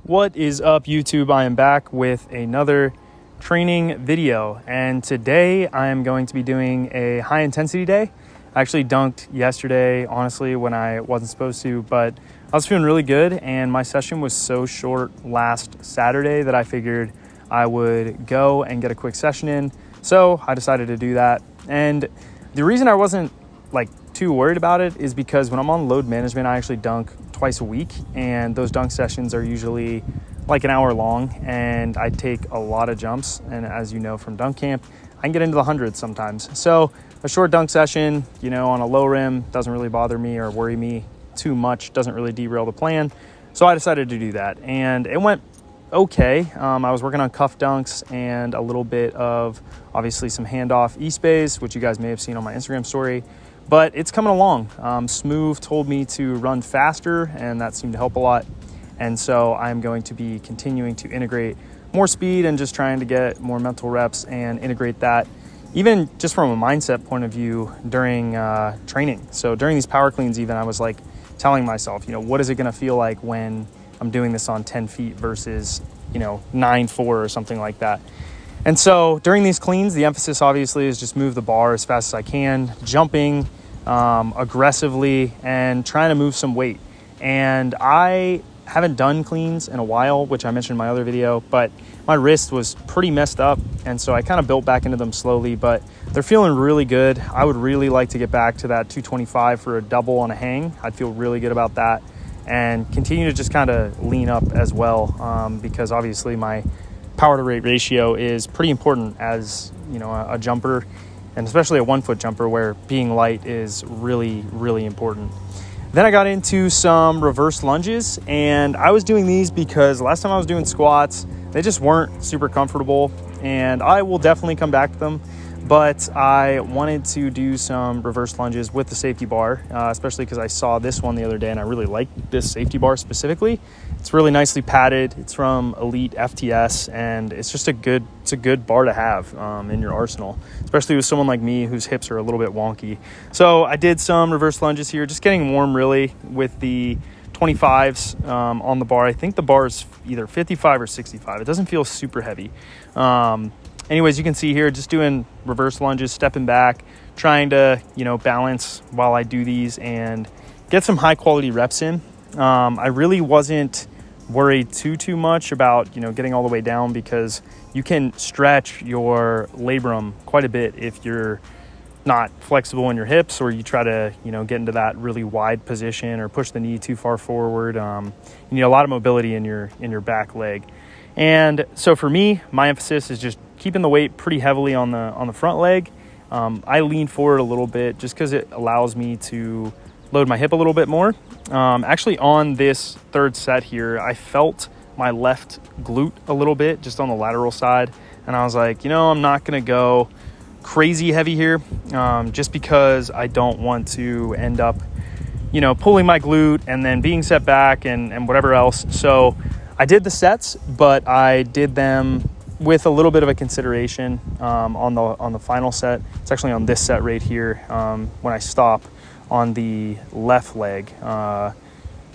What is up, YouTube? I am back with another training video, and today I am going to be doing a high intensity day. I actually dunked yesterday, honestly, when I wasn't supposed to, but I was feeling really good, and my session was so short last Saturday that I figured I would go and get a quick session in. So I decided to do that, and the reason I wasn't too worried about it is because when I'm on load management, I actually dunk twice a week, and those dunk sessions are usually like an hour long, and I take a lot of jumps, and as you know from dunk camp, I can get into the hundreds sometimes. So a short dunk session, on a low rim doesn't really bother me or worry me too much, doesn't really derail the plan. So I decided to do that, and it went okay. I was working on cuff dunks and a little bit of obviously some handoff E-space, which you guys may have seen on my Instagram story. But it's coming along. Smooth told me to run faster, and that seemed to help a lot. And so I'm going to be continuing to integrate more speed and just trying to get more mental reps and integrate that, even just from a mindset point of view during training. So during these power cleans, even I was telling myself, what is it going to feel like when I'm doing this on 10 feet versus, 9.4 or something like that. And so during these cleans, the emphasis obviously is just move the bar as fast as I can, jumping aggressively and trying to move some weight. And I haven't done cleans in a while, which I mentioned in my other video, but my wrist was pretty messed up. And so I kind of built back into them slowly, but they're feeling really good. I would really like to get back to that 225 for a double on a hang. I'd feel really good about that, and continue to just kind of lean up as well, because obviously my power to weight ratio is pretty important as a jumper, and especially a 1 foot jumper where being light is really, really important. Then I got into some reverse lunges, and I was doing these because last time I was doing squats, they just weren't super comfortable, and I will definitely come back to them. But I wanted to do some reverse lunges with the safety bar, especially because I saw this one the other day and I really like this safety bar specifically. It's really nicely padded. It's from Elite FTS, and it's just a good bar to have in your arsenal, especially with someone like me whose hips are a little bit wonky. So I did some reverse lunges here, just getting warm really with the 25s on the bar. I think the bar is either 55 or 65. It doesn't feel super heavy. Anyways, you can see here, just doing reverse lunges, stepping back, trying to, balance while I do these and get some high quality reps in. I really wasn't worried too much about, getting all the way down, because you can stretch your labrum quite a bit if you're not flexible in your hips, or you try to, get into that really wide position or push the knee too far forward. You need a lot of mobility in your back leg. And so for me, my emphasis is just keeping the weight pretty heavily on the front leg. I lean forward a little bit just because it allows me to load my hip a little bit more. Actually, on this third set here, I felt my left glute a little bit just on the lateral side. And I was like, I'm not going to go crazy heavy here, just because I don't want to end up, pulling my glute and then being set back and whatever else. So I did the sets, but I did them with a little bit of a consideration on the final set. It's actually on this set right here. When I stop on the left leg,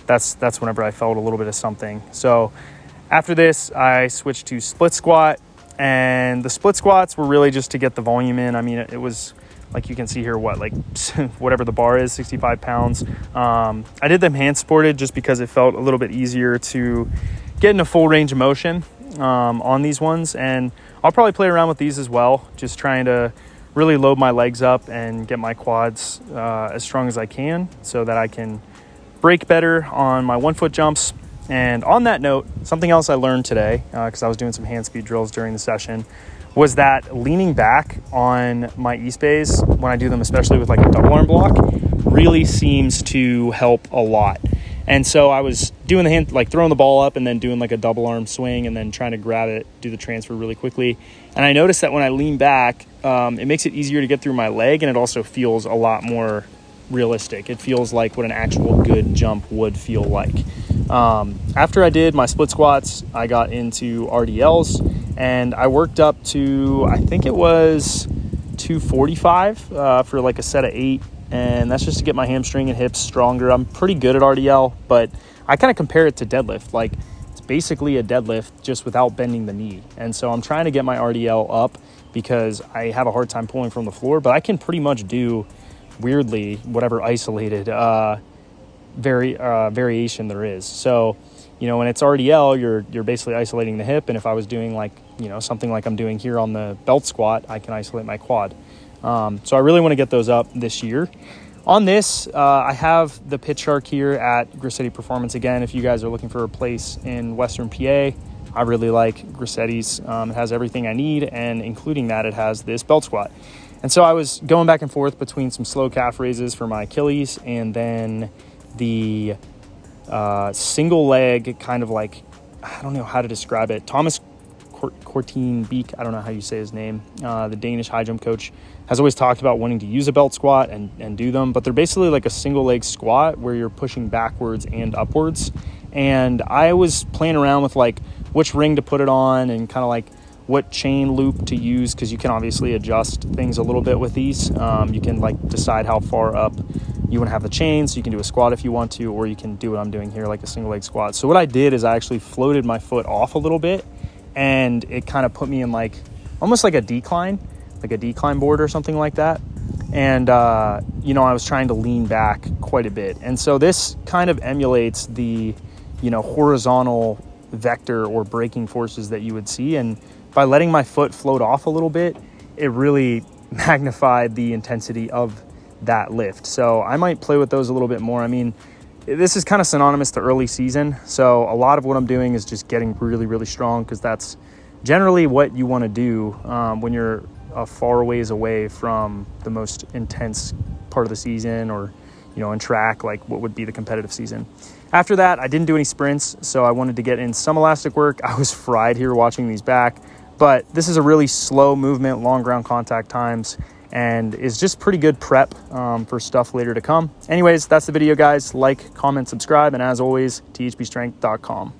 that's whenever I felt a little bit of something. So after this, I switched to split squat, and the split squats were really just to get the volume in. I mean, it was like you can see here, whatever the bar is, 65 pounds. I did them hand supported just because it felt a little bit easier to get in a full range of motion on these ones. And I'll probably play around with these as well, just trying to really load my legs up and get my quads as strong as I can so that I can break better on my 1 foot jumps. And on that note, something else I learned today, because I was doing some hand speed drills during the session, was that leaning back on my E-space when I do them, especially with a double arm block, really seems to help a lot. And so I was doing the hand, throwing the ball up and then doing a double arm swing and then trying to grab it, do the transfer really quickly. And I noticed that when I lean back, it makes it easier to get through my leg, and it also feels a lot more realistic. It feels like what an actual good jump would feel like. After I did my split squats, I got into Rdls, and I worked up to, I think it was 245 for a set of 8. And that's just to get my hamstring and hips stronger. I'm pretty good at RDL, but I kind of compare it to deadlift. It's basically a deadlift just without bending the knee. And so I'm trying to get my RDL up because I have a hard time pulling from the floor, but I can pretty much do, weirdly, whatever isolated variation there is. So, when it's RDL, you're basically isolating the hip. And if I was doing like, something like I'm doing here on the belt squat, I can isolate my quad. So I really want to get those up this year. On this, I have the Pit Shark here at Grissetti Performance. Again, if you guys are looking for a place in Western PA, I really like Grissetti's. It has everything I need, and including that, it has this belt squat. And so I was going back and forth between some slow calf raises for my Achilles and then the single leg, kind of like, I don't know how to describe it. Thomas Corteen Beek, I don't know how you say his name, the Danish high jump coach, has always talked about wanting to use a belt squat and do them, but they're basically like a single leg squat where you're pushing backwards and upwards. And I was playing around with like which ring to put it on and kind of like what chain loop to use, because you can obviously adjust things a little bit with these. You can like decide how far up you want to have the chain, so you can do a squat if you want to, or you can do what I'm doing here, like a single leg squat. So what I did is I actually floated my foot off a little bit, and it kind of put me in like almost like a decline board or something like that. And I was trying to lean back quite a bit. And so this kind of emulates the horizontal vector or braking forces that you would see. And by letting my foot float off a little bit, it really magnified the intensity of that lift. So I might play with those a little bit more. I mean, this is kind of synonymous to early season. So a lot of what I'm doing is just getting really, really strong, because that's generally what you want to do when you're a far ways away from the most intense part of the season, or, in track, like what would be the competitive season. After that, I didn't do any sprints, so I wanted to get in some elastic work. I was fried here watching these back, but this is a really slow movement, long ground contact times, and is just pretty good prep for stuff later to come. Anyways, that's the video, guys. Like, comment, subscribe, and as always, THPStrength.com.